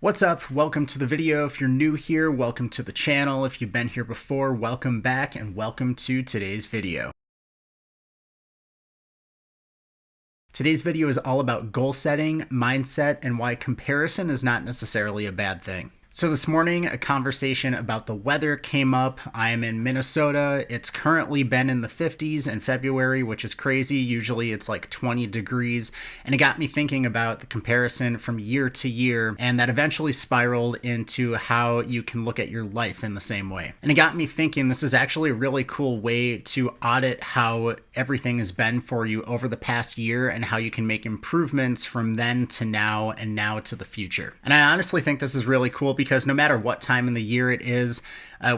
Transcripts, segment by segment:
What's up? Welcome to the video. If you're new here, welcome to the channel. If you've been here before, welcome back and welcome to today's video. Today's video is all about goal setting, mindset, and why comparison is not necessarily a bad thing. So this morning, a conversation about the weather came up. I am in Minnesota. It's currently been in the 50s in February, which is crazy. Usually it's like 20 degrees. And it got me thinking about the comparison from year to year. And that eventually spiraled into how you can look at your life in the same way. And it got me thinking this is actually a really cool way to audit how everything has been for you over the past year and how you can make improvements from then to now and now to the future. And I honestly think this is really cool because no matter what time in the year it is,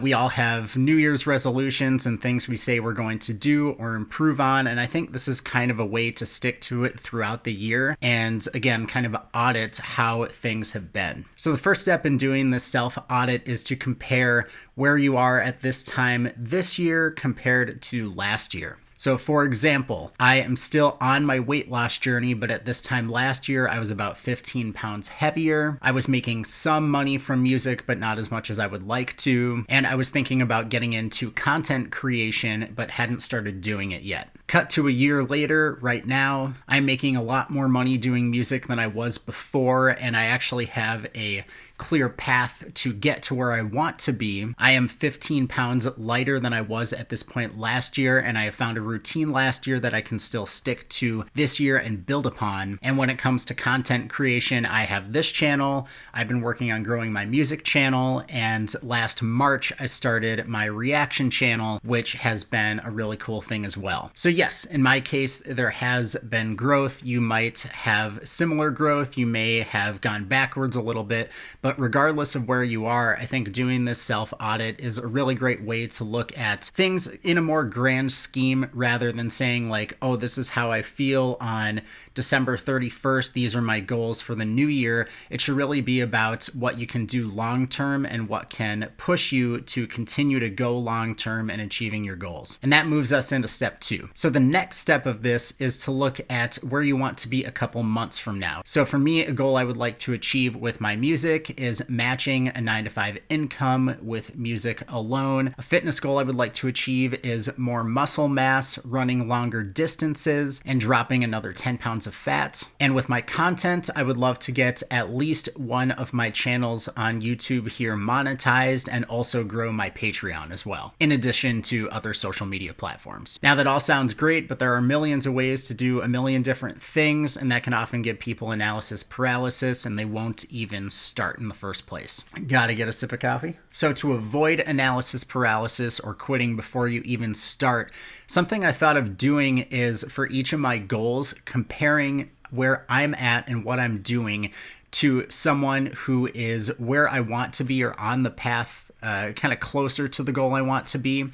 we all have New Year's resolutions and things we say we're going to do or improve on. And I think this is kind of a way to stick to it throughout the year and, again, kind of audit how things have been. So the first step in doing this self-audit is to compare where you are at this time this year compared to last year. So for example, I am still on my weight loss journey, but at this time last year, I was about 15 pounds heavier. I was making some money from music, but not as much as I would like to. And I was thinking about getting into content creation, but hadn't started doing it yet. Cut to a year later, right now, I'm making a lot more money doing music than I was before, and I actually have a clear path to get to where I want to be. I am 15 pounds lighter than I was at this point last year, and I have found a routine last year that I can still stick to this year and build upon. And when it comes to content creation, I have this channel. I've been working on growing my music channel, and last March I started my reaction channel, which has been a really cool thing as well. So yes, in my case, there has been growth. You might have similar growth. You may have gone backwards a little bit, but regardless of where you are, I think doing this self-audit is a really great way to look at things in a more grand scheme rather than saying like, oh, this is how I feel on December 31st. These are my goals for the new year. It should really be about what you can do long-term and what can push you to continue to go long-term in achieving your goals. And that moves us into step 2. So the next step of this is to look at where you want to be a couple months from now. So for me, a goal I would like to achieve with my music is matching a 9-to-5 income with music alone. A fitness goal I would like to achieve is more muscle mass, running longer distances, and dropping another 10 pounds of fat. And with my content, I would love to get at least one of my channels on YouTube here monetized and also grow my Patreon as well, in addition to other social media platforms. Now that all sounds great, but there are millions of ways to do a million different things, and that can often give people analysis paralysis and they won't even start in the first place. Gotta get a sip of coffee? So to avoid analysis paralysis or quitting before you even start, something I thought of doing is for each of my goals, comparing where I'm at and what I'm doing to someone who is where I want to be or on the path kind of closer to the goal I want to be,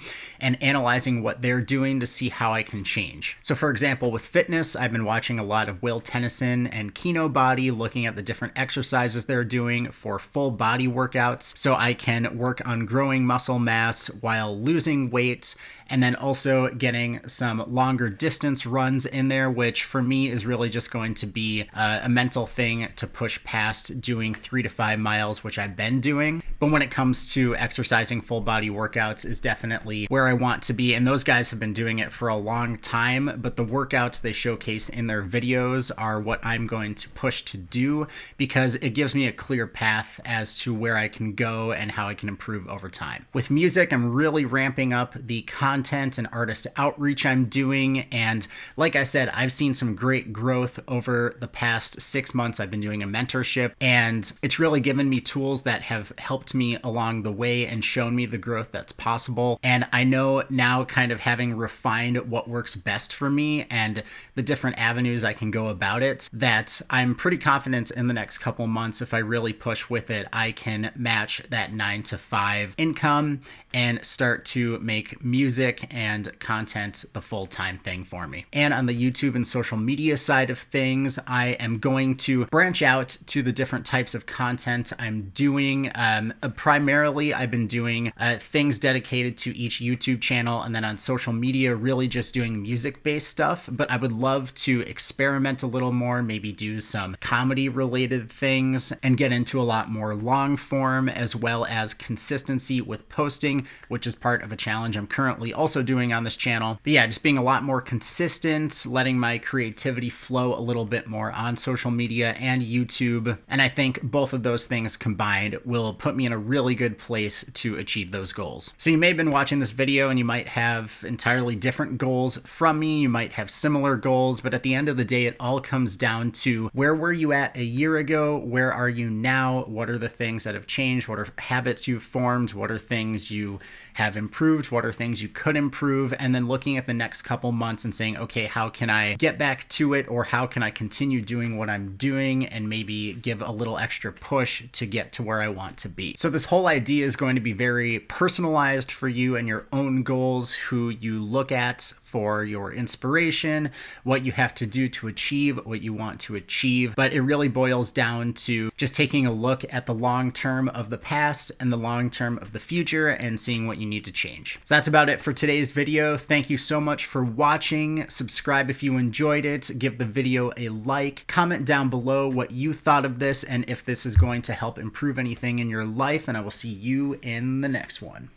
and analyzing what they're doing to see how I can change. So for example, with fitness, I've been watching a lot of Will Tennyson and Kino Body, looking at the different exercises they're doing for full body workouts so I can work on growing muscle mass while losing weight, and then also getting some longer distance runs in there, which for me is really just going to be a mental thing to push past doing 3 to 5 miles, which I've been doing. But when it comes to exercising full body workouts is definitely where I want to be. And those guys have been doing it for a long time, but the workouts they showcase in their videos are what I'm going to push to do because it gives me a clear path as to where I can go and how I can improve over time. With music, I'm really ramping up the content and artist outreach I'm doing. And like I said, I've seen some great growth over the past 6 months. I've been doing a mentorship, and it's really given me tools that have helped me along the way and shown me the growth that's possible. And I know now, kind of having refined what works best for me and the different avenues I can go about it, that I'm pretty confident in the next couple months, if I really push with it, I can match that 9-to-5 income and start to make music and content the full-time thing for me. And on the YouTube and social media side of things, I am going to branch out to the different types of content I'm doing. Primarily, I've been doing things dedicated to each YouTube channel, and then on social media, really just doing music-based stuff. But I would love to experiment a little more, maybe do some comedy-related things, and get into a lot more long form, as well as consistency with posting, which is part of a challenge I'm currently also doing on this channel. But yeah, just being a lot more consistent, letting my creativity flow a little bit more on social media and YouTube. And I think both of those things combined will put me in a really good place to achieve those goals. So you may have been watching this video and you might have entirely different goals from me. You might have similar goals, but at the end of the day, it all comes down to where were you at a year ago? Where are you now? What are the things that have changed? What are habits you've formed? What are things you have improved? What are things you could improve? And then looking at the next couple months and saying, okay, how can I get back to it? Or how can I continue doing what I'm doing and maybe give a little extra push to get to where I want to be? So this whole idea is going to be very personalized for you and your own goals, who you look at for your inspiration, what you have to do to achieve what you want to achieve. But it really boils down to just taking a look at the long term of the past and the long term of the future and seeing what you need to change. So that's about it for today's video. Thank you so much for watching. Subscribe if you enjoyed it. Give the video a like. Comment down below what you thought of this and if this is going to help improve anything in your life. And I will see you in the next one.